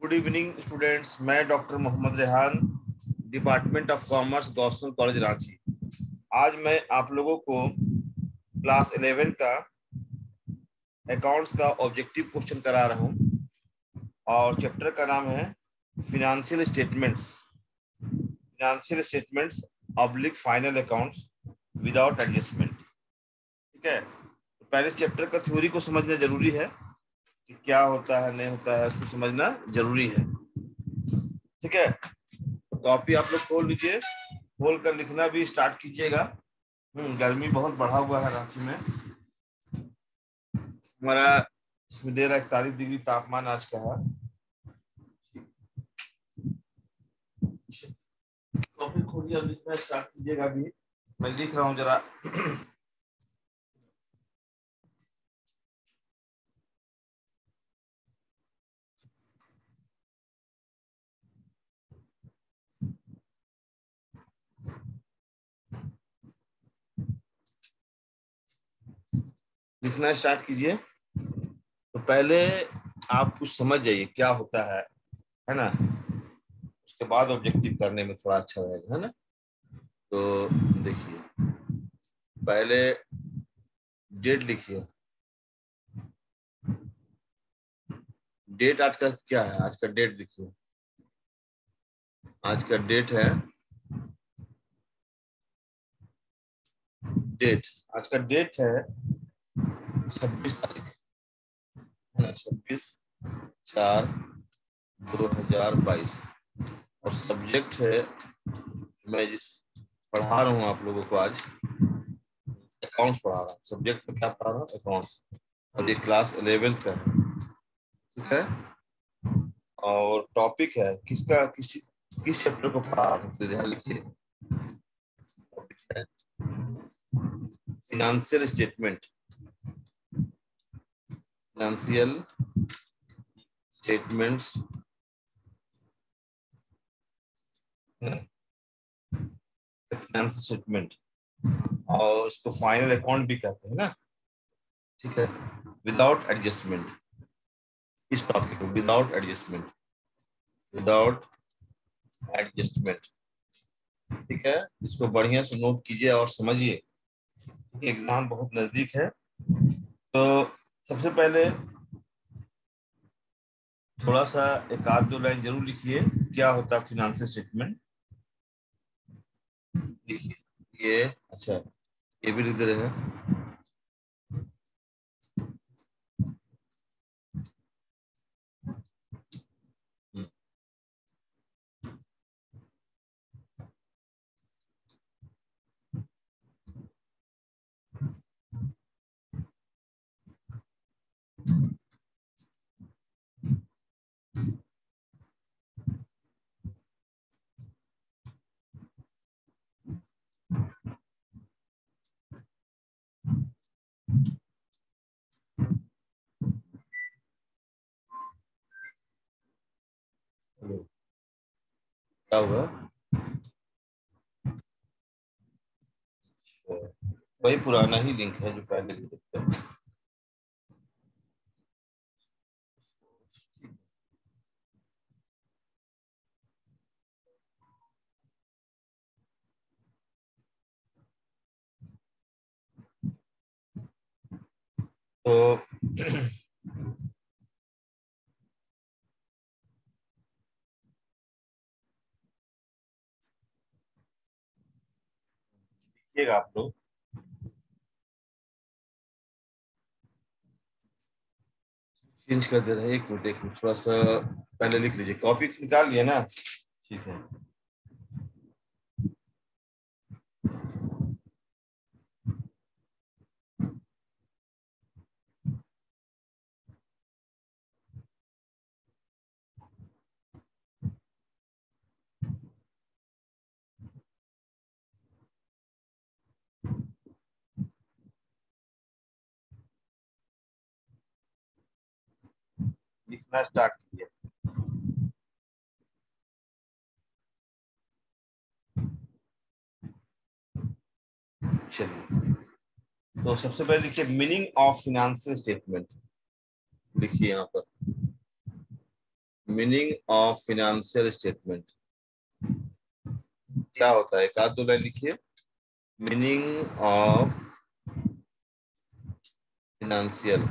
Good evening students. मैं doctor Mohammad Rehan, department of commerce, government college Ranchi. आज मैं आप लोगों को क्लास 11 का अकाउंट्स का ऑब्जेक्टिव क्वेश्चन करा रहा हूँ और चैप्टर का नाम है financial statements. Financial statements oblique final accounts without adjustment. ठीक है, तो पहले इस चैप्टर का थ्योरी को समझना जरूरी है कि क्या होता है नहीं होता है, उसको समझना जरूरी है। ठीक है, तो कॉपी आप लोग खोल लीजिए, खोल कर लिखना भी स्टार्ट कीजिएगा। गर्मी बहुत बढ़ा हुआ है रांची में। हमारा इसमें दे रहा है 41 डिग्री तापमान आज का है। कॉपी खोलिए और लिखना स्टार्ट कीजिएगा। भी मैं लिख रहा हूँ जरा। लिखना स्टार्ट कीजिए। तो पहले आप कुछ समझ जाइए क्या होता है ना। उसके बाद ऑब्जेक्टिव करने में थोड़ा अच्छा रहेगा, है ना। तो देखिए, पहले डेट लिखिए। डेट आज का क्या है? आज का डेट देखिए। आज का डेट है डेट आज का डेट है 26 तारीख, है ना। 26/4/2022। और सब्जेक्ट है, मैं जिस पढ़ा रहा हूँ आप लोगों को आज अकाउंट्स पढ़ा रहा हूँ। सब्जेक्ट में क्या पढ़ा रहा हूँ? अकाउंट्स। और ये क्लास 11 का है। ठीक है, और टॉपिक है किसका, किस चैप्टर को पढ़ा रहा हूँ, तो ध्यान लिखिए। टॉपिक है financial statement. Financial statements, financial statement, और इसको फाइनल अकाउंट भी कहते हैं ना। ठीक है, विदाउट एडजस्टमेंट। इस टॉपिक में विदाउट एडजस्टमेंट, विदाउट एडजस्टमेंट। ठीक है, इसको बढ़िया से नोट कीजिए और समझिए, एग्जाम बहुत नजदीक है। तो सबसे पहले थोड़ा सा एक आध दो लाइन जरूर लिखिए, क्या होता है फिनेंशियल स्टेटमेंट। लिखिए ये। अच्छा, ये भी लिख दे रहे हैं। क्या हुआ? वही पुराना ही लिंक है जो पहले लिखे थे। तो देखिएगा आप लोग, चेंज कर दे रहे हैं। एक मिनट थोड़ा सा पहले लिख लीजिए। कॉपी निकाल लिया ना? ठीक है। लिखना स्टार्ट कीजिए। चलिए, तो सबसे पहले लिखिए मीनिंग ऑफ फिनेंशियल स्टेटमेंट। लिखिए यहाँ पर मीनिंग ऑफ फिनेंशियल स्टेटमेंट क्या होता है? एक आध दो लाइन लिखिए। Meaning of financial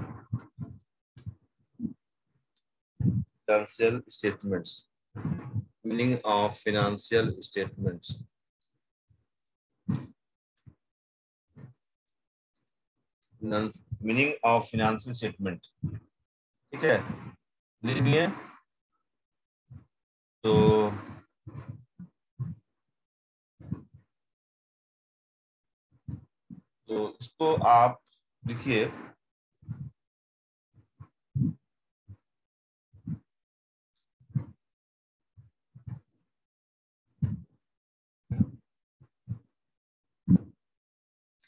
financial statements. Meaning of financial statements. Meaning of financial statement. ठीक है, लिख लिए। तो इसको आप लिखिए।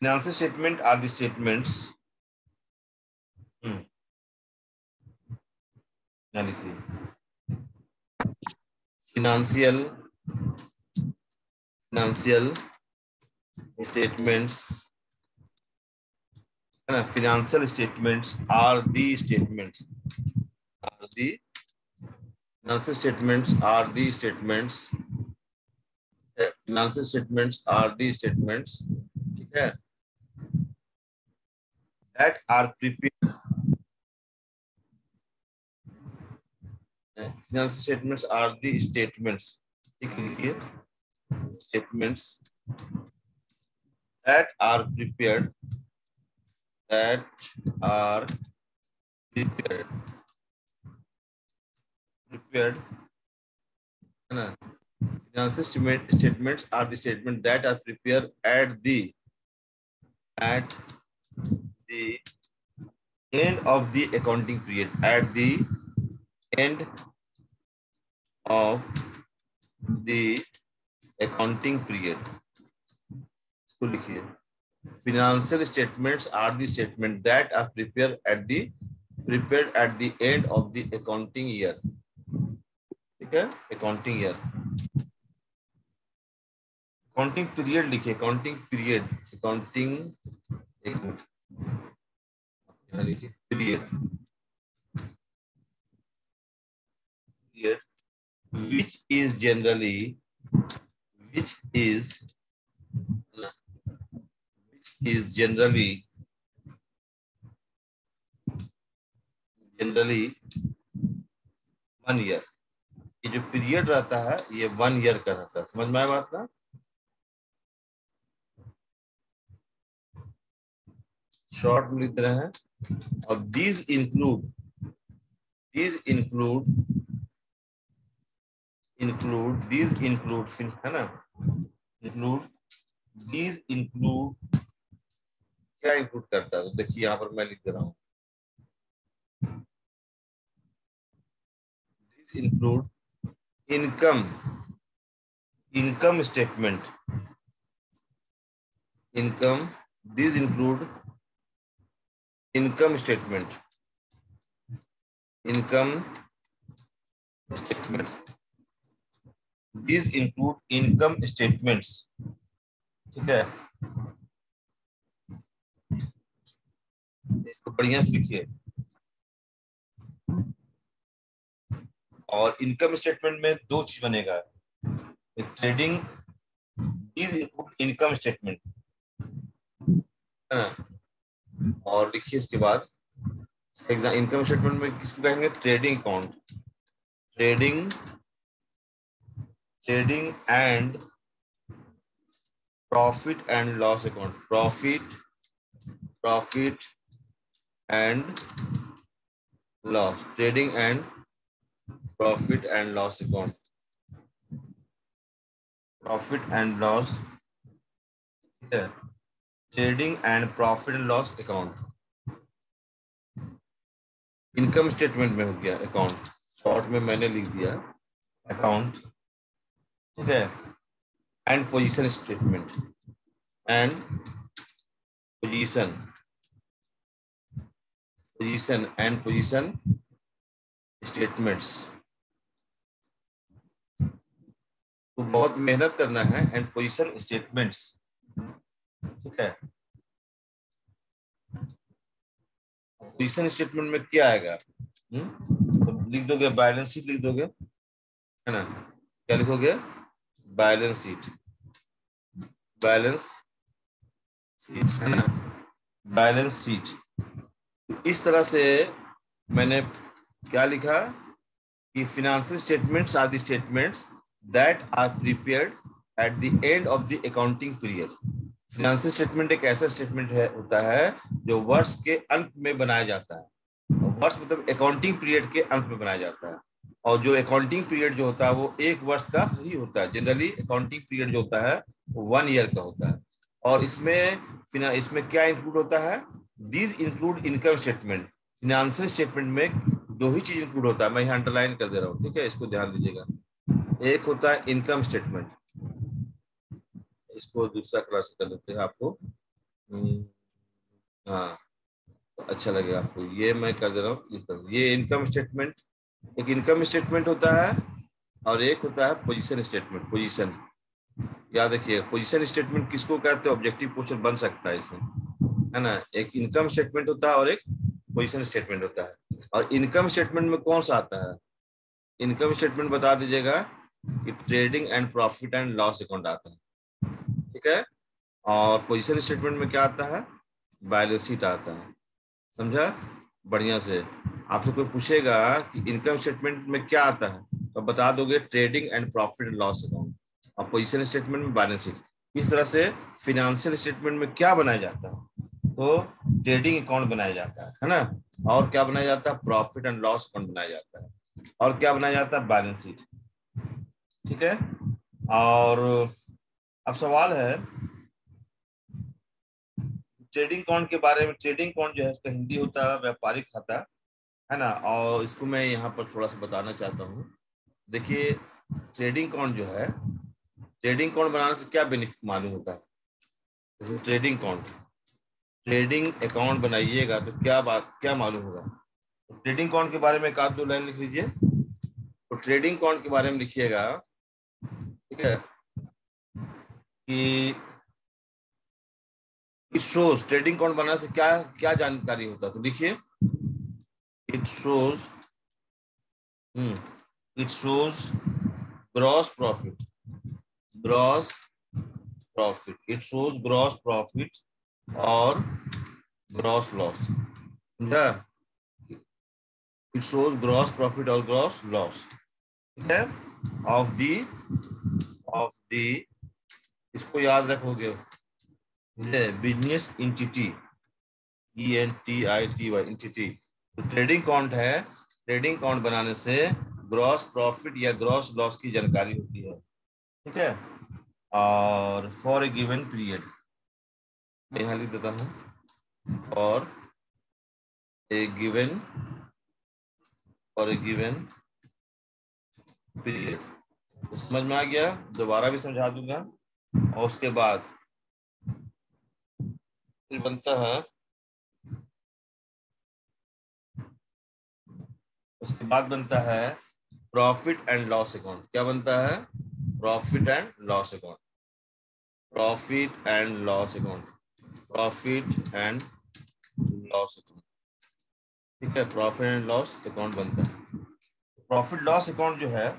Financial statement are the statements. यहाँ लिखिए financial statements है ना। financial statements are the statements are the financial statements are the statements financial statements are the statements, ठीक है, that are prepared। financial statements are the statements, ठीक है, लिखिए statements that are prepared prepared है ना। financial statements are the statement that are prepared at the end of the accounting period, at the end of the accounting period। इसको लिखिए financial statements are the statement that are prepared at the end of the accounting year, ठीक है, accounting year। accounting period लिखिए, accounting period, accounting एक minute यहाँ लिखिए period which is generally one year. ये जो पीरियड रहता है ये 1 ईयर का रहता है। समझ में आया बात ना? शॉर्ट में लिख रहे हैं। और these include है ना, include क्या इंक्लूड करता है? तो देखिए यहाँ पर मैं लिख दे रहा हूँ, include income statement, these include income statements, these include income statements, ठीक है, इसको बढ़िया से लिखिए। और इनकम स्टेटमेंट में दो चीज बनेगा, एक trading, these include income statement है ना। और लिखिए इसके बाद एग्जाम इनकम स्टेटमेंट में किसको कहेंगे? Trading account, trading and profit and loss account, profit and loss, trading and profit and loss account, profit and loss, trading and profit and loss account. Income statement में हो गया account, short में मैंने लिख दिया अकाउंट, ठीक है। And position statement, and position and position statements. तो बहुत मेहनत करना है। एंड पोजीशन स्टेटमेंट्स, ठीक है। पोजीशन स्टेटमेंट में क्या आएगा? तो लिख दोगे बैलेंस शीट लिख दोगे, है ना। क्या लिखोगे? बैलेंस शीट, बैलेंस शीट, है ना, बैलेंस शीट। इस तरह से मैंने क्या लिखा कि financial statements are the statements that are prepared at the end of the accounting period. Financial statement एक ऐसा स्टेटमेंट है होता है जो वर्ष के अंत में बनाया जाता है। वर्ष मतलब अकाउंटिंग पीरियड के अंत में बनाया जाता है। और जो अकाउंटिंग पीरियड जो होता है वो एक वर्ष का ही होता है। जनरली अकाउंटिंग पीरियड जो होता है वो 1 ईयर का होता है। और इसमें क्या इंक्लूड होता है? These include income statement. Financial statement में दो ही चीज इंक्लूड होता है, मैं यहाँ अंडरलाइन कर दे रहा हूँ, ठीक है, इसको ध्यान दीजिएगा। एक होता है इनकम स्टेटमेंट, इसको दूसरा क्लास कर लेते हैं आपको। हाँ, तो अच्छा लगेगा आपको, ये मैं कर दे रहा हूँ इस तरह। ये इनकम स्टेटमेंट, एक इनकम स्टेटमेंट होता है और एक होता है पोजीशन स्टेटमेंट। पोजीशन याद रखिए, पोजीशन स्टेटमेंट किसको कहते हैं? ऑब्जेक्टिव क्वेश्चन बन सकता है इसमें, है ना। एक इनकम स्टेटमेंट होता है और एक पोजीशन स्टेटमेंट होता है। और इनकम स्टेटमेंट में कौन सा आता है? इनकम स्टेटमेंट बता दीजिएगा कि trading and profit and loss account आता है, ठीक है। और पोजीशन स्टेटमेंट में क्या आता है? बैलेंस शीट आता है। समझा बढ़िया से? आपसे कोई पूछेगा कि इनकम स्टेटमेंट में क्या आता है तो बता दोगे trading and profit and loss account, और पोजीशन स्टेटमेंट में बैलेंस शीट। इस तरह से फिनेंशियल स्टेटमेंट में क्या बनाया जाता है? तो ट्रेडिंग अकाउंट बनाया जाता है ना। और क्या बनाया जाता है? प्रॉफिट एंड लॉस अकाउंट बनाया जाता है। और क्या बनाया जाता है? बैलेंस शीट, ठीक है। और अब सवाल है ट्रेडिंग अकाउंट के बारे में। ट्रेडिंग अकाउंट जो है उसका हिंदी होता है व्यापारिक खाता, है ना। और इसको मैं यहाँ पर थोड़ा सा बताना चाहता हूँ। देखिए, ट्रेडिंग अकाउंट जो है, ट्रेडिंग अकाउंट बनाने से क्या बेनिफिट मालूम होता है? जैसे ट्रेडिंग अकाउंट, ट्रेडिंग अकाउंट बनाइएगा तो क्या बात, क्या मालूम होगा? तो ट्रेडिंग अकाउंट के बारे में एक आध दो लाइन लिख लीजिए। तो ट्रेडिंग अकाउंट के बारे में लिखिएगा, ठीक है, कि इट शोज, ट्रेडिंग अकाउंट बनाने से क्या क्या जानकारी होता है? तो लिखिए, it shows, it shows gross profit, gross profit, it shows gross profit और ग्रॉस लॉस। समझा? इट शोज ग्रॉस प्रॉफिट और ग्रॉस लॉस, ठीक है, ऑफ दी, इसको याद रखोगे, बिजनेस इंटिटी, ENTITY, इंटिटी। तो ट्रेडिंग अकाउंट है, ट्रेडिंग अकाउंट बनाने से ग्रॉस प्रॉफिट या ग्रॉस लॉस की जानकारी होती है, ठीक है। और फॉर ए गिवन पीरियड, मैं यहाँ लिख देता हूँ, for a given, for a given period. तो समझ में आ गया? दोबारा भी समझा दूंगा। और उसके बाद फिर बनता है, उसके बाद बनता है प्रॉफिट एंड लॉस अकाउंट। क्या बनता है? Profit and loss account, profit and loss account, profit and loss account, ठीक है। प्रॉफिट एंड लॉस अकाउंट बनता है। प्रॉफिट लॉस अकाउंट जो है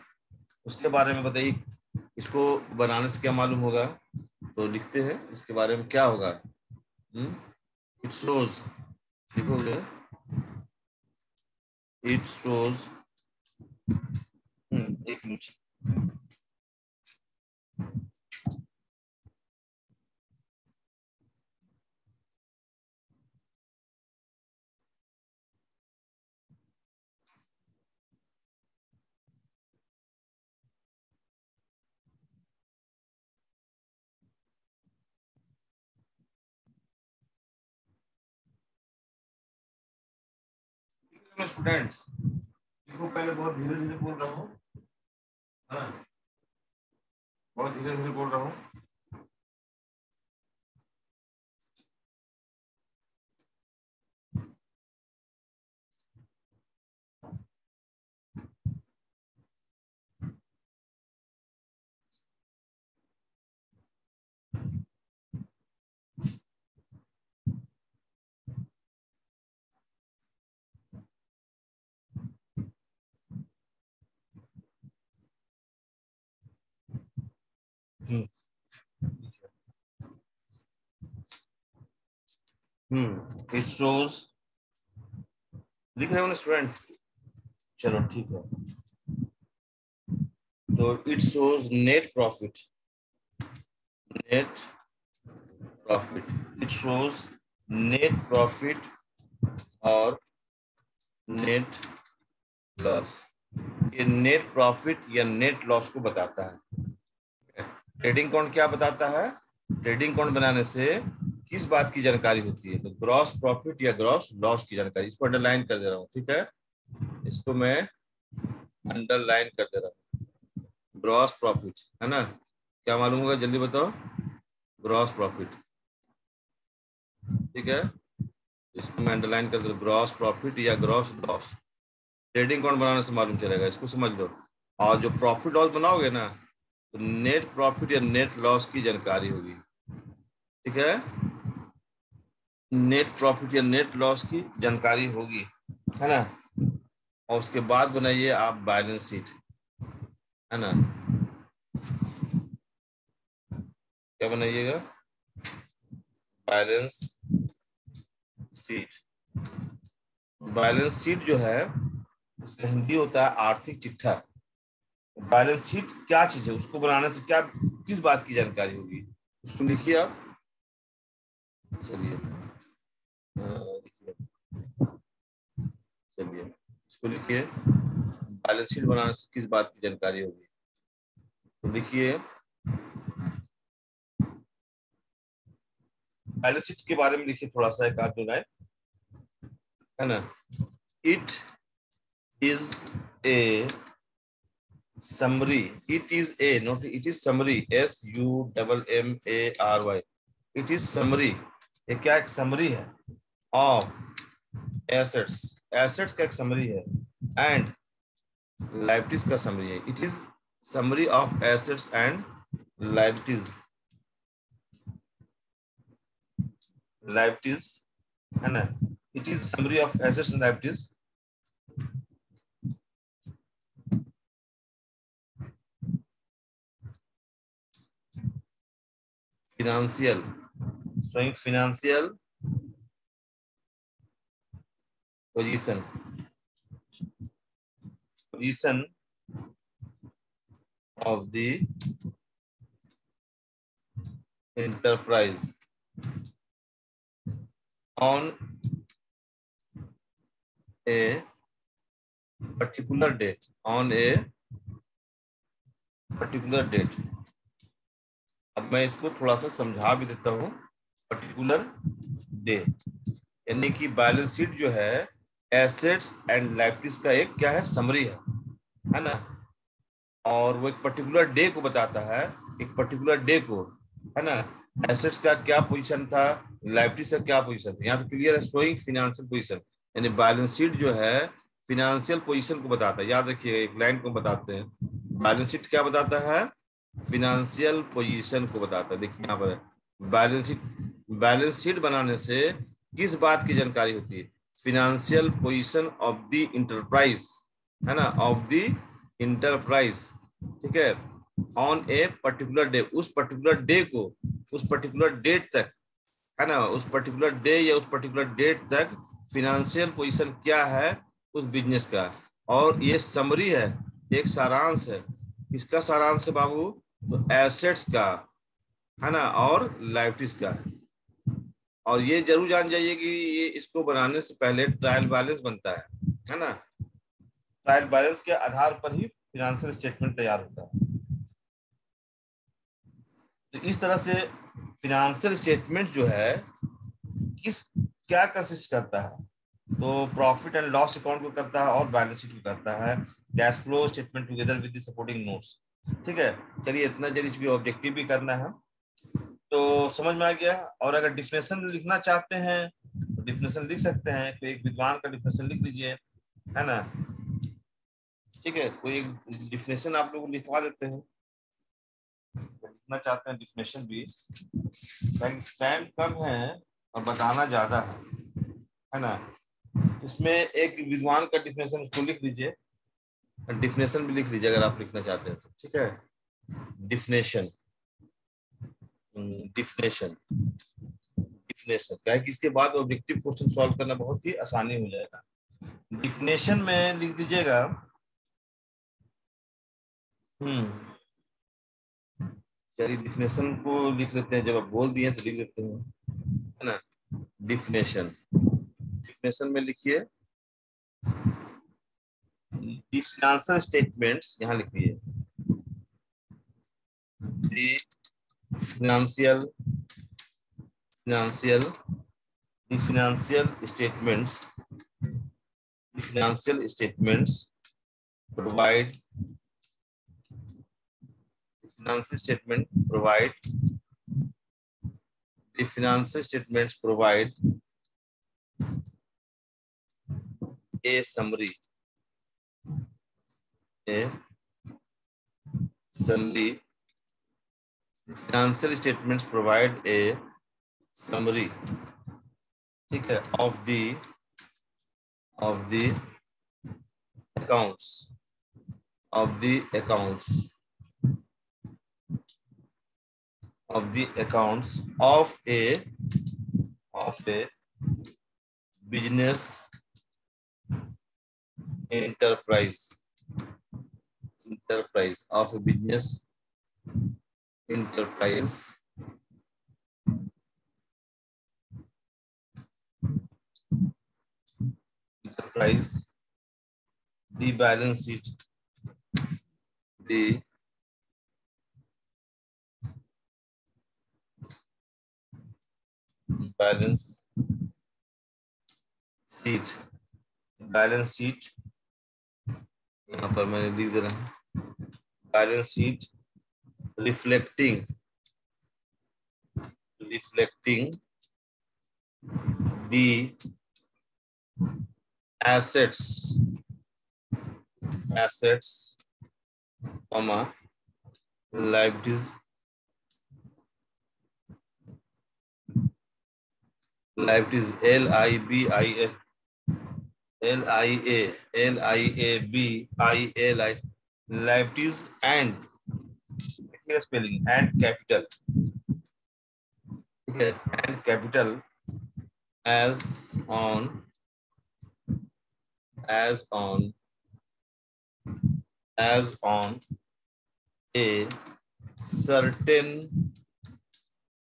उसके बारे में बताइए, इसको बनाने से क्या मालूम होगा? तो लिखते हैं इसके बारे में क्या होगा। इट शोज, लिखोगे, इट शोज, एक मिनट, स्टूडेंट्स, देखो पहले बहुत धीरे धीरे बोल रहा हूँ, हाँ, बहुत धीरे धीरे बोल रहा हूँ। इट शोज, दिख रहे हो स्टूडेंट? चलो ठीक है, तो it shows net profit, net profit, it shows net profit और नेट लॉस। ये नेट प्रॉफिट या नेट लॉस को बताता है। ट्रेडिंग अकाउंट क्या बताता है? ट्रेडिंग अकाउंट बनाने से किस बात की जानकारी होती है? तो ग्रॉस प्रॉफिट या ग्रॉस लॉस की जानकारी। इसको अंडरलाइन कर दे रहा हूँ, ठीक है, इसको मैं अंडरलाइन कर दे रहा हूँ। ग्रॉस प्रॉफिट है ना, क्या मालूम होगा जल्दी बताओ? ग्रॉस प्रॉफिट, ठीक है, इसको मैं अंडरलाइन कर दे रहा हूँ, ग्रॉस प्रॉफिट या ग्रॉस लॉस। ट्रेडिंग अकाउंट बनाने से मालूम चलेगा, इसको समझ लो। और जो प्रॉफिट लॉस बनाओगे ना, तो नेट प्रॉफिट या नेट लॉस की जानकारी होगी, ठीक है, नेट प्रॉफिट या नेट लॉस की जानकारी होगी, है ना। और उसके बाद बनाइए आप बैलेंस शीट, है ना, क्या बनाइएगा? Balance sheet. बैलेंस शीट जो है उसका हिंदी होता है आर्थिक चिट्ठा। बैलेंस शीट क्या चीज है, उसको बनाने से क्या, किस बात की जानकारी होगी, उसको लिखिए आप। चलिए लिखिए, चलिए इसको लिखिए, बैलेंस शीट बनाने से किस बात की जानकारी होगी, तो लिखिए बैलेंस शीट के बारे में लिखिए थोड़ा सा, एक आध दो लाइन, है ना। It is a summary, it is a, not it is summary, SUMMARY, it is summary, ये क्या एक summary है of assets, assets का एक summary है, and liabilities का summary है, it is summary of assets and liabilities, liabilities है ना, it is summary of assets and liabilities, financial, showing financial position, position of the enterprise on a particular date, on a particular date। अब मैं इसको थोड़ा सा समझा भी देता हूँ। पर्टिकुलर डे यानी कि बैलेंस शीट जो है एसेट्स एंड लायबिलिटीज का एक क्या है, समरी है ना, और वो एक पर्टिकुलर डे को बताता है, एक पर्टिकुलर डे को, है ना। एसेट्स का क्या पोजीशन था, लायबिलिटीज का क्या पोजीशन था, यहाँ तो क्लियर है, शोइंग फिनेंशियल पोजीशन, यानी बैलेंस शीट जो है फिनेंशियल पोजीशन को बताता है। याद रखिए, एक लाइन को बताते हैं, बैलेंस शीट क्या बताता है, फिनेंशियल पोजीशन को बताता है। देखिए यहाँ पर बैलेंस शीट बनाने से किस बात की जानकारी होती है, financial position of the enterprise, है ना, ऑफ द इंटरप्राइज, ठीक है, ऑन ए पर्टिकुलर डे, उस पर्टिकुलर डे को, उस पर्टिकुलर डेट तक, है ना, उस पर्टिकुलर डे या उस पर्टिकुलर डेट तक फिनेंशियल पोजीशन क्या है उस बिजनेस का। और ये समरी है, एक सारांश है। किसका सारांश है बाबू? तो एसेट्स का, है ना, और लायबिलिटीज का। और ये जरूर जान जाइए कि ये इसको बनाने से पहले ट्रायल बैलेंस बनता है ना, ट्रायल बैलेंस के आधार पर ही फिनेंशियल स्टेटमेंट तैयार होता है। तो इस तरह से फिनेंशियल स्टेटमेंट जो है किस क्या कंसिस्ट करता है, तो प्रॉफिट एंड लॉस अकाउंट को करता है और बैलेंस शीट को करता है, cash flow statement together with the supporting notes. ठीक है, चलिए इतना जल्दी, चूंकि ऑब्जेक्टिव भी करना है तो समझ में आ गया। और अगर डिफिनेशन लिखना चाहते हैं तो डिफिनेशन लिख सकते हैं, कोई एक विद्वान का डिफिनेशन लिख लीजिए, है ना, ठीक है, कोई एक डिफिनेशन आप लोग लिखवा देते हैं, लिखना चाहते हैं डिफिनेशन भी, टाइम कम है और बताना ज्यादा है ना। इसमें एक विद्वान का डिफिनेशन उसको लिख लीजिए, डिफिनेशन भी लिख लीजिए अगर आप लिखना चाहते हैं तो, ठीक है, डिफिनेशन, डिफिनेशन, डिफिनेशन क्या है कि इसके बाद ऑब्जेक्टिव क्वेश्चन सॉल्व करना बहुत ही आसानी हो जाएगा। डिफिनेशन में लिख दीजिएगा चलिए डिफिनेशन को लिख लेते हैं, जब आप बोल दिए तो लिख देते हैं, है ना। डिफिनेशन, डिफिनेशन में लिखिए द फाइनेंशियल स्टेटमेंट्स, यहाँ लिखिए the financial financial the financial statements provide financial statement provide the financial statements provide a summary financial statements provide a summary, ठीक है, of the accounts of the accounts of a business enterprise of a business enterprise the balance sheet, the balance sheet यहाँ पर मैंने लिख दे रहा हूँ, balance sheet reflecting the assets, comma, liabilities, liabilities and spelling and capital, okay, and capital as on a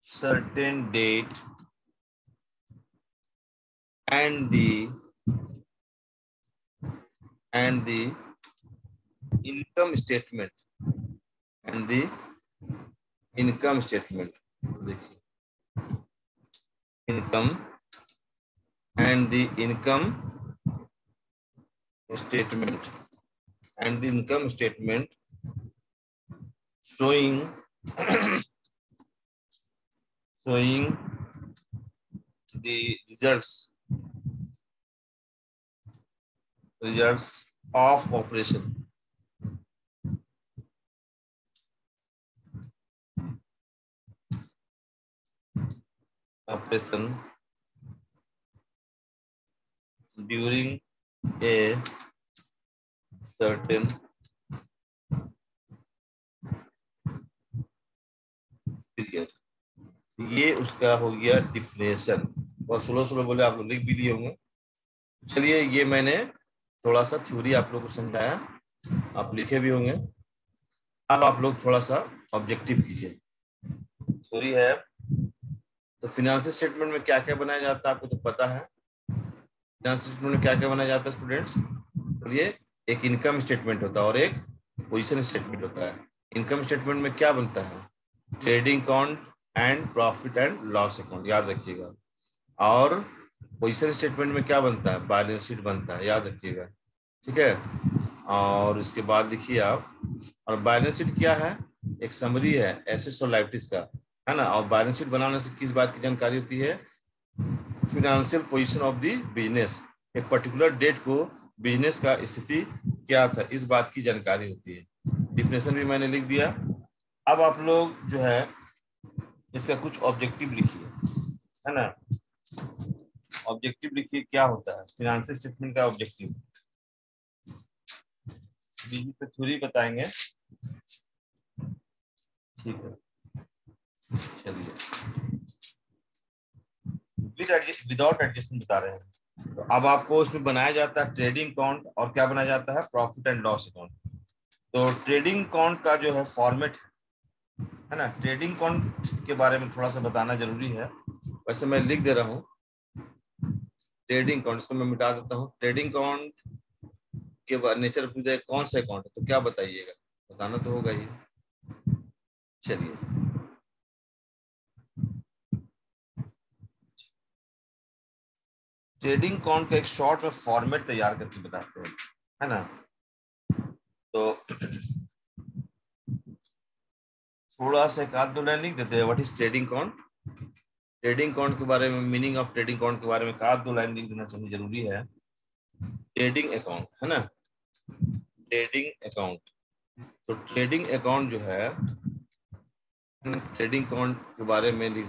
certain date and the income statement देखिए income and the income statement showing the results of operation during a certain period। ये उसका हो गया definition. बहुत slow बोले, आप लोग लिख भी लिए होंगे। चलिए ये मैंने थोड़ा सा थ्योरी आप लोग को समझाया, आप लिखे भी होंगे। अब आप लोग थोड़ा सा ऑब्जेक्टिव कीजिए। थ्योरी है तो फाइनेंशियल स्टेटमेंट में क्या क्या बनाया जाता है आपको तो पता है। फाइनेंशियल स्टेटमेंट में क्या क्या बनाया जाता है स्टूडेंट्स? तो ये एक इनकम स्टेटमेंट होता है और एक पोजीशन स्टेटमेंट होता है। इनकम स्टेटमेंट में क्या बनता है? Trading account and profit and loss account, याद रखिएगा। और पोजीशन स्टेटमेंट में क्या बनता है? बैलेंस शीट बनता है, याद रखिएगा, ठीक है। और इसके बाद देखिए आप, और बैलेंस शीट क्या है? एक समरी है एसेट्स और लायबिलिटीज का, है ना। और बैलेंस शीट बनाने से किस बात की जानकारी होती है? Financial position of the business, एक पर्टिकुलर डेट को बिजनेस का स्थिति क्या था, इस बात की जानकारी होती है। डिफिनेशन भी मैंने लिख दिया। अब आप लोग जो है इसका कुछ ऑब्जेक्टिव लिखिए, है ना। ऑब्जेक्टिव लिखिए, क्या होता है फाइनेंशियल स्टेटमेंट का ऑब्जेक्टिव। बीजी पे थ्योरी बताएंगे, ठीक है। चलिए विदाउट एडजस्टमेंट बता रहे हैं। तो अब आपको उसमें बनाया जाता है ट्रेडिंग अकाउंट और क्या बनाया जाता है, प्रॉफिट एंड लॉस अकाउंट। तो ट्रेडिंग अकाउंट का जो है फॉर्मेट है ना, ट्रेडिंग अकाउंट के बारे में थोड़ा सा बताना जरूरी है। वैसे मैं लिख दे रहा हूँ ट्रेडिंग अकाउंट, इसको मैं मिटा देता हूँ। ट्रेडिंग अकाउंट के बाद नेचर पूछ जाए कौन सा अकाउंट है, तो क्या बताइएगा, बताना तो होगा ही। चलिए, ट्रेडिंग अकाउंट का एक शॉर्ट में फॉर्मेट तैयार करके बताते हैं, है ना। तो थोड़ा सा एक आध दो लाइन लिख देते हैं, what is trading account. Trading account के बारे में, मीनिंग ऑफ ट्रेडिंग अकाउंट के बारे में एक आध दो लाइन लिख देना चाहिए, जरूरी है। ट्रेडिंग अकाउंट है ना, ट्रेडिंग अकाउंट। तो ट्रेडिंग अकाउंट जो है, ट्रेडिंग अकाउंट के बारे में लिख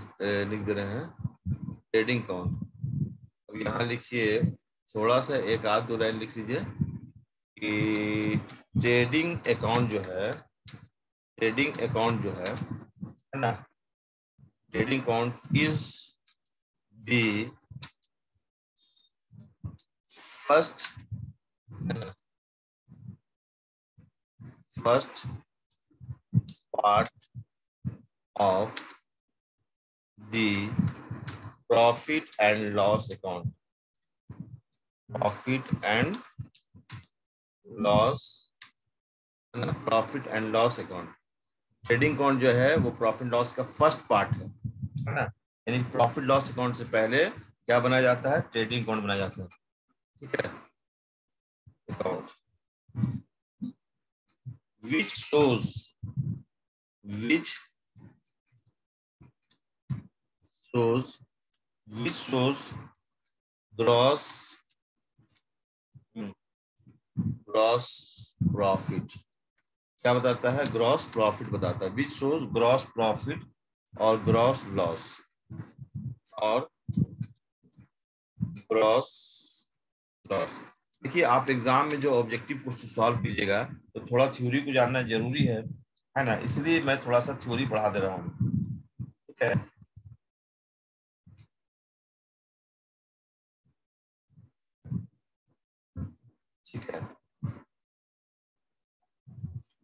दे रहे हैं ट्रेडिंग अकाउंट। अब यहाँ लिखिए, थोड़ा सा एक आध दो लाइन लिख लीजिए कि ट्रेडिंग अकाउंट जो है, ट्रेडिंग अकाउंट जो है ना, trading account is the first part of the profit and loss account. Profit and loss, profit and loss account. Trading account जो है वो प्रॉफिट लॉस का फर्स्ट पार्ट है ना। यानी प्रॉफिट लॉस अकाउंट से पहले क्या बनाया जाता है, ट्रेडिंग अकाउंट बनाया जाता है, ठीक है। Account which shows which shows which shows gross gross profit. क्या बताता है, ग्रॉस प्रॉफिट बताता है। विच शोज ग्रॉस प्रॉफिट और ग्रॉस लॉस और ग्रॉस लॉस। देखिए, आप एग्जाम में जो ऑब्जेक्टिव क्वेश्चन सॉल्व कीजिएगा तो थोड़ा थ्योरी को जानना जरूरी है ना, इसलिए मैं थोड़ा सा थ्योरी पढ़ा दे रहा हूँ, ठीक है। ठीक है,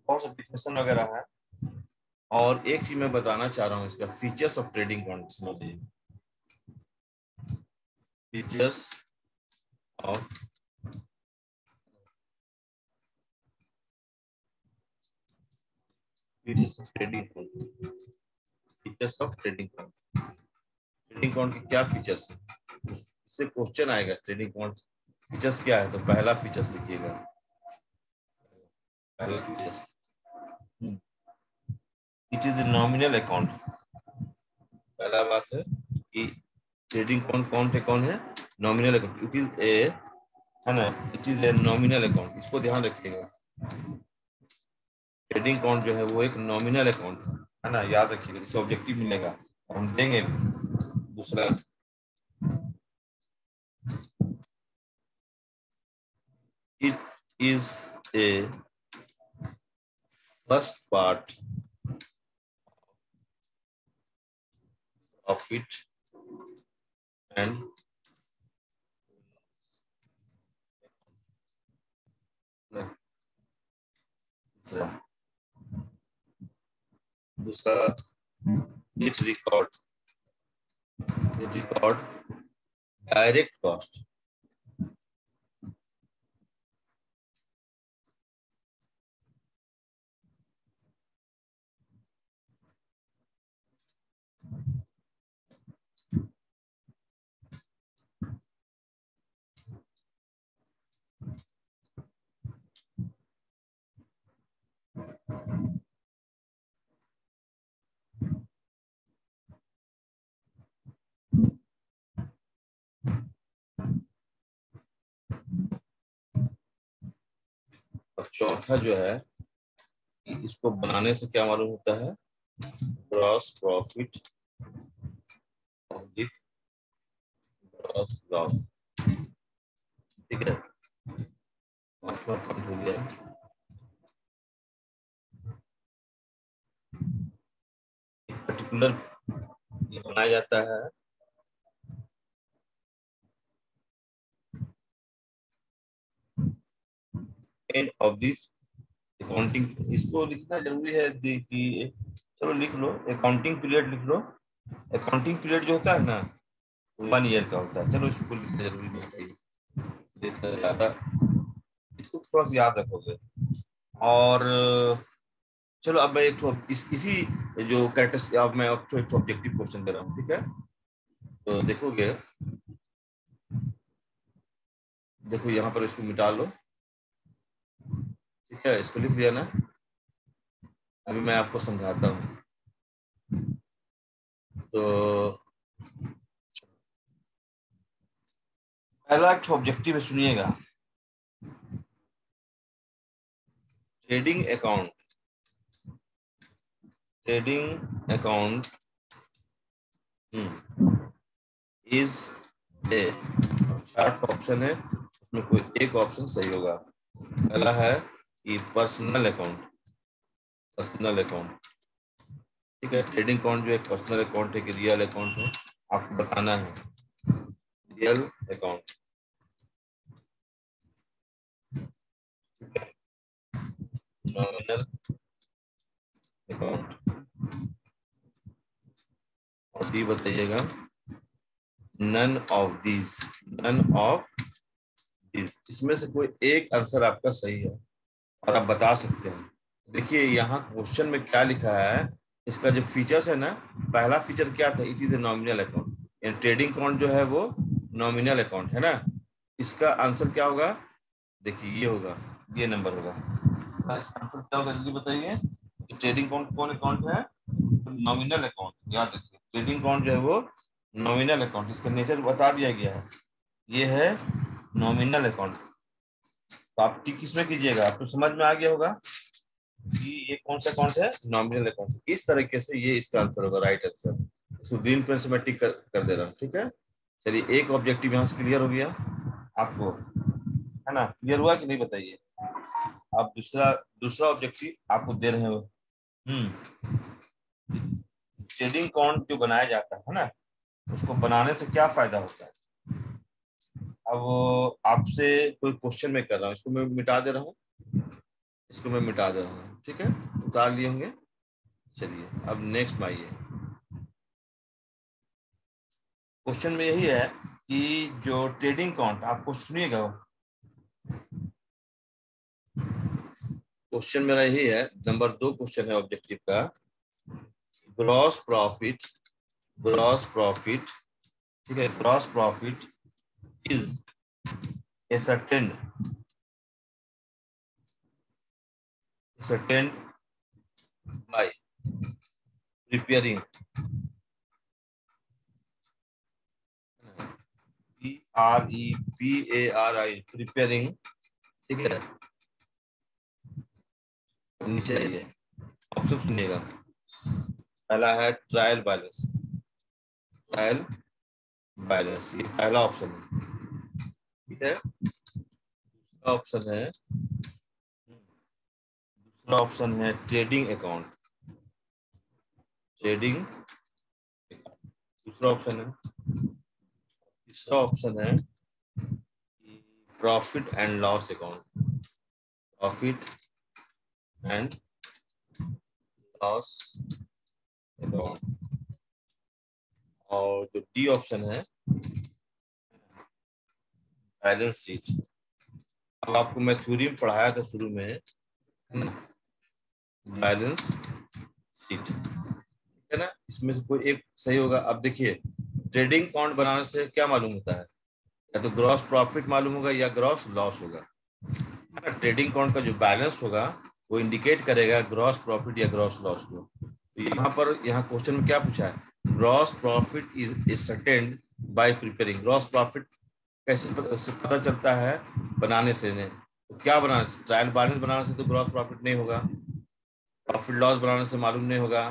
बहुत सा डिफिनेशन वगैरह है। और एक चीज मैं बताना चाह रहा हूँ, इसका फीचर्स ऑफ ट्रेडिंग अकाउंट समझिए। Features of features of trading account. Features of trading account. Trading account के क्या फीचर्स हैं, इससे क्वेश्चन आएगा। ट्रेडिंग अकाउंट फीचर्स क्या है, तो पहला फीचर्स लिखिएगा। पहला features, it is a nominal account. पहला बात है कि ट्रेडिंग अकाउंट कौन है, nominal account. It is a, है ना, it is a nominal account, इसको ध्यान रखिएगा। ट्रेडिंग अकाउंट जो है वो एक नॉमिनल अकाउंट है ना, याद रखिएगा, इससे ऑब्जेक्टिव मिलेगा और हम देंगे। दूसरा, it is a first part of it and दूसरा, इट रिकॉर्ड डायरेक्ट कॉस्ट। और चौथा जो है, इसको बनाने से क्या मालूम होता है, ग्रॉस प्रॉफिट और ग्रॉस लॉस, ठीक है। पांचवा पॉइंट हो गया, एक पर्टिकुलर ये बनाया जाता है एंड ऑफ दिस अकाउंटिंग, इसको लिखना जरूरी है कि चलो लिख लो, अकाउंटिंग पीरियड लिख लो। अकाउंटिंग पीरियड जो होता है ना 1 ईयर का होता है। चलो इसको लिखना जरूरी नहीं है, ये ज्यादा इसको थोड़ा सा याद रखोगे। और चलो अब मैं इसी जो कैरेक्टर, अब मैं एक ऑब्जेक्टिव क्वेश्चन दे रहा हूँ, ठीक है? तो देखोगे, देखो यहाँ पर इसको मिटा लो, ठीक है? इसको लिख लिया ना? अभी मैं आपको समझाता हूँ। तो पहला एक ऑब्जेक्टिव है, सुनिएगा। Trading account, trading account is ए, चार ऑप्शन है, उसमें कोई एक ऑप्शन सही होगा। पहला है कि पर्सनल अकाउंट, पर्सनल अकाउंट, ठीक है? ट्रेडिंग अकाउंट जो एक पर्सनल अकाउंट है कि रियल अकाउंट है, आपको बताना है। रियल अकाउंट, नॉमिनल अकाउंट, और डी बताइएगा none of these, none of these. इसमें से कोई एक आंसर आपका सही है और आप बता सकते हैं। देखिए यहाँ क्वेश्चन में क्या लिखा है, इसका जो फीचर्स है ना, पहला फीचर क्या था? It is a nominal account, यानी ट्रेडिंग अकाउंट जो है वो नॉमिनल अकाउंट है ना। इसका आंसर क्या होगा? देखिए ये होगा, ये नंबर होगा। इसका आंसर क्या होगा जल्दी बताइए। ट्रेडिंग अकाउंट कौन अकाउंट है? नॉमिनल अकाउंट, याद रखिए। ट्रेडिंग अकाउंट जो है वो नॉमिनल अकाउंट, इसका नेचर बता दिया गया है, ये है नॉमिनल अकाउंट। तो आप टिक किसमें कीजिएगा? आपको समझ में आ गया होगा कि ये कौन सा अकाउंट है, नॉमिनल अकाउंट। इस तरीके से ये इसका आंसर होगा, राइट आंसर। इसको ग्रीन पेन से मैं टिक कर दे रहा हूँ, ठीक है? चलिए एक ऑब्जेक्टिव यहाँ से क्लियर हो गया आपको, है ना? क्लियर हुआ कि नहीं बताइए? आप दूसरा दूसरा ऑब्जेक्टिव आपको दे रहे हो। ट्रेडिंग अकाउंट जो बनाया जाता है ना, उसको बनाने से क्या फायदा होता है? अब आपसे कोई क्वेश्चन मैं कर रहा हूँ, इसको मैं मिटा दे रहा हूँ, इसको मैं मिटा दे रहा हूँ, ठीक है? उतार लिए होंगे। चलिए अब नेक्स्ट में आइए। क्वेश्चन में यही है कि जो ट्रेडिंग अकाउंट, आपको सुनिएगा, क्वेश्चन मेरा यही है, नंबर 2 क्वेश्चन है ऑब्जेक्टिव का। ग्रॉस प्रॉफिट, ग्रॉस प्रॉफिट, ठीक है? Gross profit is ascertained, ascertained by preparing, PREPARI, preparing, ठीक है? नीचे आइए, ऑप्शन सुनिएगा। पहला है ट्रायल बैलेंस, ट्रायल बैलेंस, ये पहला ऑप्शन है, ठीक है? दूसरा ऑप्शन है, दूसरा ऑप्शन है ट्रेडिंग अकाउंट, ट्रेडिंग, दूसरा ऑप्शन है। तीसरा ऑप्शन है profit and loss account, profit and loss account. और जो डी ऑप्शन है बैलेंस शीट। अब आपको मैं थ्योरी में पढ़ाया था शुरू में, बैलेंस शीट, है ना? इसमें से कोई एक सही होगा। अब देखिए ट्रेडिंग अकाउंट बनाने से क्या मालूम होता है? या तो ग्रॉस प्रॉफिट मालूम होगा या ग्रॉस लॉस होगा, है ना? ट्रेडिंग अकाउंट का जो बैलेंस होगा वो इंडिकेट करेगा ग्रॉस प्रॉफिट या ग्रॉस लॉस को। तो यहाँ क्वेश्चन में क्या पूछा है? Gross profit is ascertained by preparing. Gross profit कैसे पता चलता है? बनाने से नहीं। तो क्या बनाने से? ट्रायल बैलेंस बनाने से तो ग्रॉस प्रॉफिट नहीं होगा, प्रॉफिट लॉस बनाने से मालूम नहीं होगा,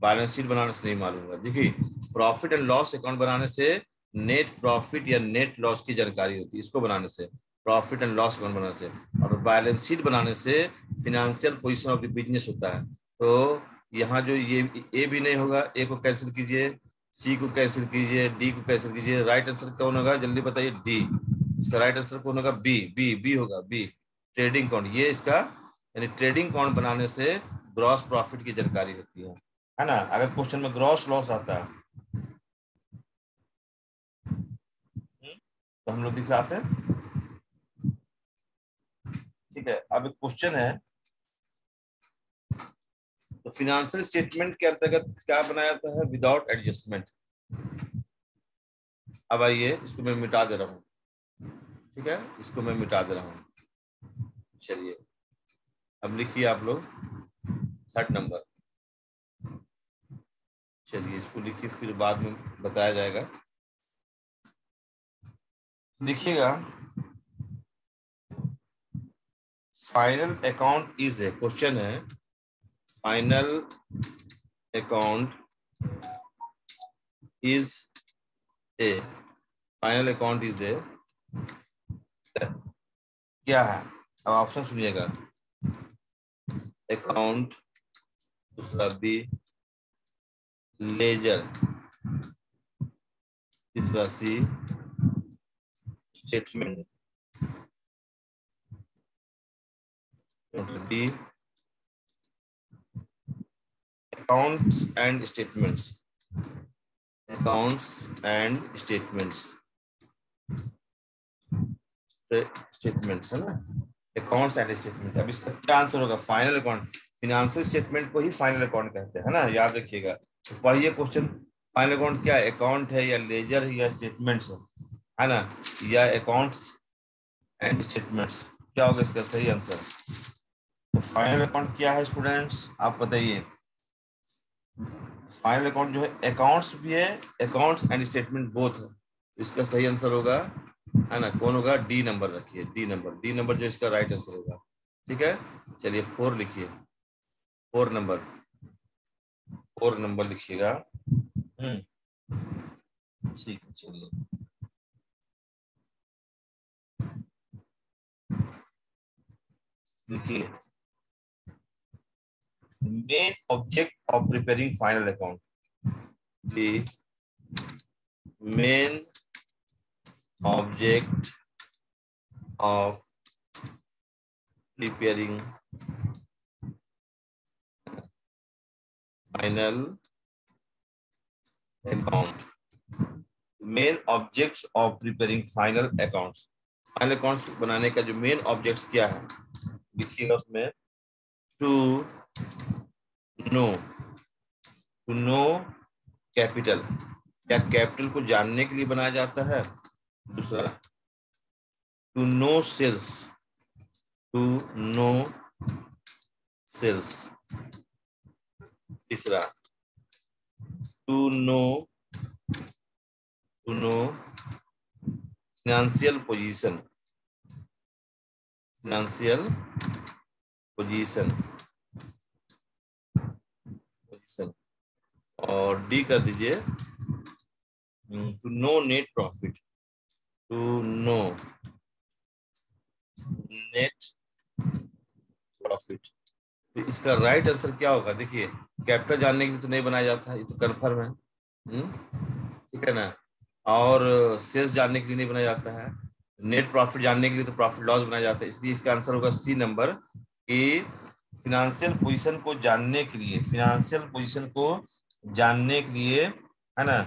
बैलेंस शीट बनाने से नहीं मालूम होगा। देखिए प्रॉफिट एंड लॉस अकाउंट बनाने से नेट प्रॉफिट या नेट लॉस की जानकारी होती है, इसको बनाने से, प्रॉफिट एंड लॉस अकाउंट बनाने से। और बैलेंस शीट बनाने से financial position of the business होता है। तो यहाँ जो ये ए भी नहीं होगा, ए को कैंसिल कीजिए, सी को कैंसिल कीजिए, डी को कैंसिल कीजिए। राइट आंसर कौन होगा जल्दी बताइए? डी। इसका राइट आंसर कौन होगा? बी, बी, बी होगा, बी। ट्रेडिंग अकाउंट, ये इसका यानी ट्रेडिंग अकाउंट बनाने से ग्रॉस प्रॉफिट की जानकारी होती है ना। अगर क्वेश्चन में ग्रॉस लॉस आता है तो हम लोग दिखलाते हैं। ठीक है, अब एक क्वेश्चन है, तो फिनेंशियल स्टेटमेंट के अंतर्गत क्या बनाया जाता है? Without adjustment. अब आइए, इसको मैं मिटा दे रहा हूँ। ठीक है, इसको मैं मिटा दे रहा हूँ। चलिए, अब लिखिए आप लोग 3rd नंबर। चलिए, इसको लिखिए, फिर बाद में बताया जाएगा। देखिएगा, final account is a, question है, final account is a, final account is a, क्या है? अब ऑप्शन सुनिएगा, अकाउंट, दूसरा बी लेजर, तीसरा C statement, D accounts and statements, accounts and statements, statements है ना, अकाउंट्स एंड स्टेटमेंट। अब इसका क्या आंसर होगा? Final account. फिनेंशियल स्टेटमेंट को ही फाइनल अकाउंट कहते हैं, है ना, याद रखिएगा। तो पढ़िए क्वेश्चन, फाइनल अकाउंट क्या है? अकाउंट है या लेजर है या स्टेटमेंट्स है ना, या अकाउंट्स एंड स्टेटमेंट्स? क्या होगा इसका सही आंसर? तो फाइनल अकाउंट क्या है स्टूडेंट्स, आप बताइए। फाइनल अकाउंट जो है अकाउंट्स भी है, अकाउंट्स एंड स्टेटमेंट बोथ है। इसका सही आंसर होगा, है ना, कौन होगा? डी नंबर रखिए, डी नंबर, डी नंबर जो इसका राइट आंसर होगा। ठीक है, चलिए 4 लिखिए, 4 नंबर, 4 नंबर लिखिएगा। ठीक है, चलिए लिखिए, main object of preparing final account, the main object of preparing final account, main objects of preparing final accounts. Final accounts बनाने का जो मेन ऑब्जेक्ट्स क्या है, लिखिएगा उसमें, to know, to know capital, क्या कैपिटल को जानने के लिए बनाया जाता है? दूसरा, to know sales, to know sales. तीसरा, to know financial position, financial position, और डी कर दीजिए, to know net profit, to know net profit. तो इसका राइट आंसर क्या होगा? देखिए, कैपिटल जानने के लिए तो नहीं बनाया जाता है, ये तो कन्फर्म है, ठीक है ना, और सेल्स जानने के लिए नहीं बनाया जाता है, नेट प्रॉफिट जानने के लिए तो प्रॉफिट लॉस बनाया जाता है, इसलिए इसका आंसर होगा सी नंबर, कि फिनेंशियल पोजीशन को जानने के लिए, फिनेंशियल पोजीशन को जानने के लिए, है ना,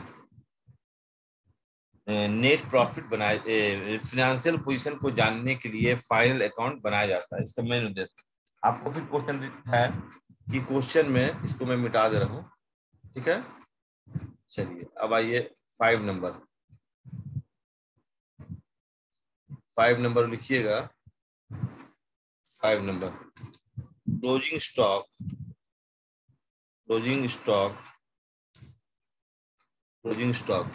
नेट प्रॉफिट बनाए, फिनेंशियल पोजीशन को जानने के लिए फाइनल अकाउंट बनाया जाता है, इसका मेन उद्देश्य। आपको फिर क्वेश्चन है कि क्वेश्चन में इसको मैं मिटा दे रहा हूँ। ठीक है, चलिए अब आइए 5 नंबर, 5 नंबर लिखिएगा, 5 number, closing stock, closing stock, closing stock,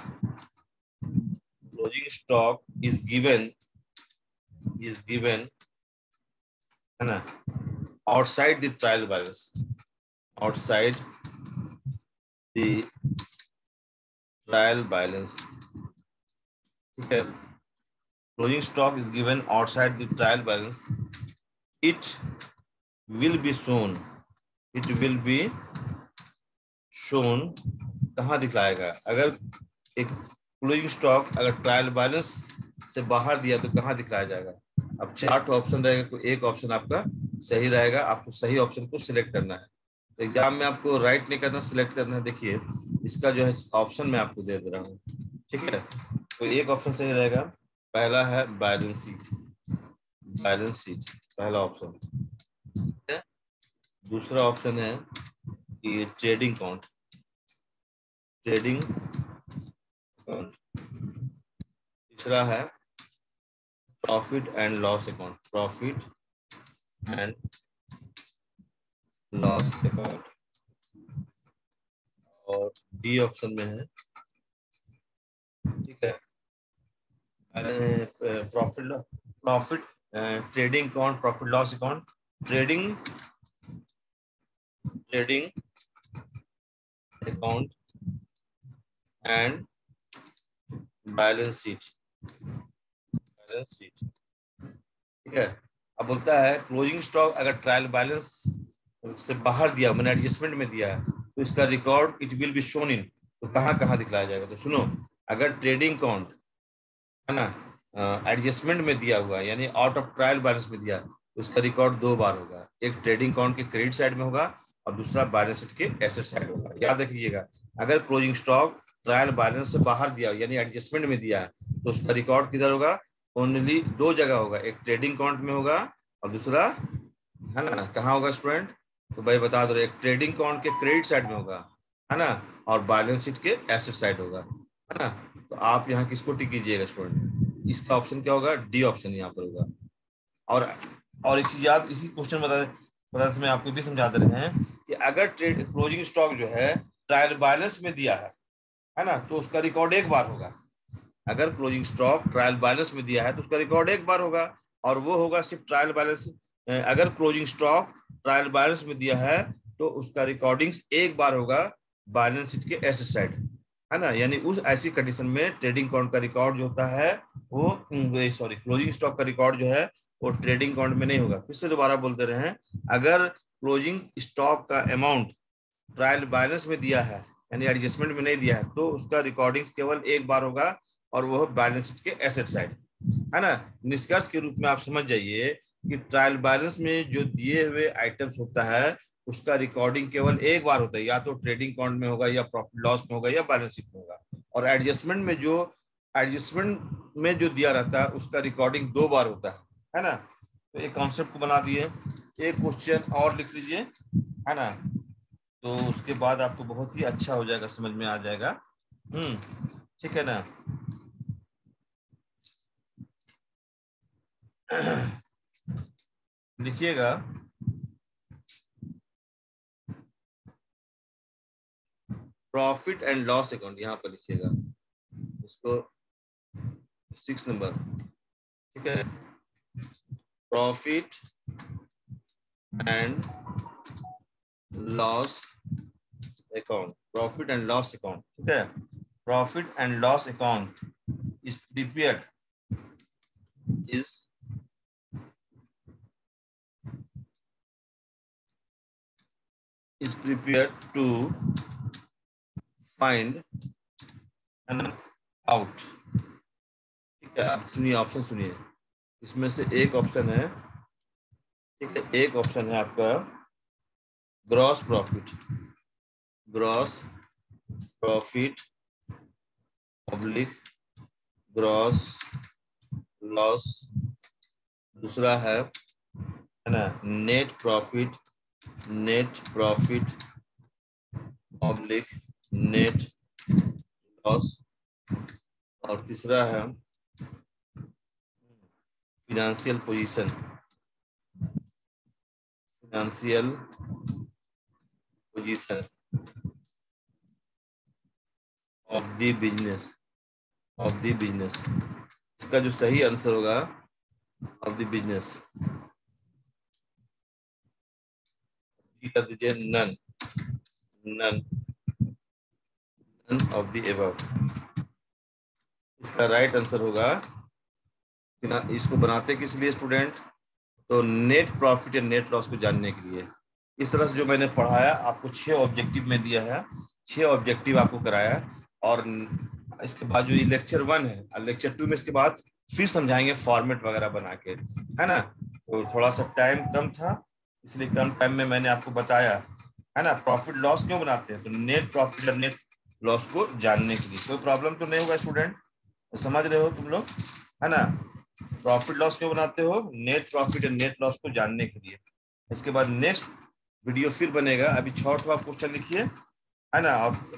closing stock is given, है ना, outside the trial balance, outside the trial balance. ठीक है, closing stock is given outside the trial balance, it will be shown, it will be shown, कहाँ दिखलाएगा? अगर एक closing stock अगर trial balance से बाहर दिया तो कहाँ दिखलाया जाएगा? अब 4 ऑप्शन रहेगा, कोई एक ऑप्शन आपका सही रहेगा, आपको सही ऑप्शन को सिलेक्ट करना है। तो एग्जाम में आपको राइट नहीं करना, सिलेक्ट करना है। देखिए इसका जो है ऑप्शन मैं आपको दे दे रहा हूँ, ठीक है। तो एक ऑप्शन सही रहेगा, पहला है बैलेंस शीट, बैलेंस शीट पहला ऑप्शन है। दूसरा ऑप्शन है कि ट्रेडिंग अकाउंट, ट्रेडिंग अकाउंट। तीसरा है profit and loss account, profit and loss account. और डी ऑप्शन में है, ठीक है, profit profit trading account, profit loss account, trading trading account and balance sheet, balance sheet, ठीक है। अब बोलता है क्लोजिंग स्टॉक अगर ट्रायल बैलेंस से बाहर दिया, मैंने एडजस्टमेंट में दिया है, तो इसका record it will be shown in, तो कहाँ कहाँ दिखलाया जाएगा। तो सुनो, अगर ट्रेडिंग अकाउंट है ना एडजस्टमेंट में दिया हुआ, यानी आउट ऑफ ट्रायल बैलेंस में दिया, तो उसका रिकॉर्ड 2 बार होगा, एक ट्रेडिंग अकाउंट के क्रेडिट साइड में होगा और दूसरा बैलेंस शीट के एसेट साइड होगा। याद रखिएगा, अगर क्लोजिंग स्टॉक ट्रायल बैलेंस से बाहर दिया यानी एडजस्टमेंट में दिया है, तो उसका रिकॉर्ड किधर होगा, ओनली 2 जगह होगा, एक ट्रेडिंग अकाउंट में होगा और दूसरा है ना कहाँ होगा स्टूडेंट, तो भाई बता दो, एक ट्रेडिंग अकाउंट के क्रेडिट साइड में होगा है ना, और बैलेंस शीट के एसेट साइड होगा, है ना। तो आप यहाँ किसको टिक कीजिएगा स्टूडेंट, इसका ऑप्शन क्या होगा, डी ऑप्शन यहाँ पर होगा। और एक चीज याद, इसी क्वेश्चन बता मैं आपको भी समझा दे रहे हैं कि अगर ट्रेड क्लोजिंग स्टॉक जो है ट्रायल बैलेंस में दिया है ना, तो उसका रिकॉर्ड 1 बार होगा। अगर क्लोजिंग स्टॉक ट्रायल बैलेंस में दिया है तो उसका रिकॉर्ड 1 बार होगा, और वो होगा सिर्फ ट्रायल बैलेंस। अगर क्लोजिंग स्टॉक ट्रायल बैलेंस में दिया है तो उसका रिकॉर्डिंग्स 1 बार होगा बैलेंस शीट के एसेट साइड, है ना। यानी उस ऐसी कंडीशन में ट्रेडिंग अकाउंट का रिकॉर्ड जो होता है वो क्लोजिंग स्टॉक का रिकॉर्ड जो है वो ट्रेडिंग अकाउंट में नहीं होगा। फिर से दोबारा बोलते रहे हैं, अगर क्लोजिंग स्टॉक का अमाउंट ट्रायल बैलेंस में दिया है यानी एडजस्टमेंट में नहीं दिया है, तो उसका रिकॉर्डिंग्स केवल 1 बार होगा और वह बैलेंस शीट के एसेट साइड, है ना। निष्कर्ष के रूप में आप समझ जाइए कि ट्रायल बैलेंस में जो दिए हुए आइटम्स होता है उसका रिकॉर्डिंग केवल 1 बार होता है, या तो ट्रेडिंग अकाउंट में होगा या प्रॉफिट लॉस में होगा या बैलेंस शीट में होगा। और एडजस्टमेंट में जो दिया रहता है उसका रिकॉर्डिंग 2 बार होता है ना। तो एक कॉन्सेप्ट को बना दिए, एक क्वेश्चन और लिख लीजिए, है ना, तो उसके बाद आपको बहुत ही अच्छा हो जाएगा, समझ में आ जाएगा। ठीक है ना। लिखिएगा, प्रॉफिट एंड लॉस अकाउंट, यहाँ पर लिखिएगा इसको 6 नंबर, ठीक है, profit and loss account, profit and loss account, ठीक है। Profit and loss account is prepared is prepared to find an out, ठीक है। आप सुनिए, ऑप्शन सुनिए, इसमें से एक ऑप्शन है, ठीक है, एक ऑप्शन है आपका gross profit, gross profit public gross loss. दूसरा है ना net profit, net profit public net loss. और तीसरा है financial position, financial position of the business, of the business. इसका जो सही आंसर होगा ऑफ द बिजनेस, कर दीजिए none, none, none of the above. इसका राइट आंसर होगा, इसको बनाते किस लिए स्टूडेंट, तो नेट प्रॉफिट या नेट लॉस को जानने के लिए। इस तरह से जो मैंने पढ़ाया आपको 6 ऑब्जेक्टिव में दिया है, 6 ऑब्जेक्टिव आपको कराया, और इसके बाद जो ये लेक्चर 1 है, लेक्चर 2 में इसके बाद फिर समझाएंगे फॉर्मेट वगैरह बना के, है ना। तो थोड़ा सा टाइम कम था, इसलिए कम टाइम में मैंने आपको बताया, है ना। प्रॉफिट लॉस क्यों बनाते हैं, तो नेट प्रॉफिट और नेट लॉस को जानने के लिए। कोई प्रॉब्लम तो नहीं होगा स्टूडेंट, तो समझ रहे हो तुम लोग, है ना। प्रॉफिट लॉस क्यों बनाते हो, नेट प्रॉफिट और नेट लॉस को जानने के लिए। इसके बाद नेक्स्ट वीडियो फिर बनेगा, अभी 6वां क्वेश्चन लिखिए, है ना।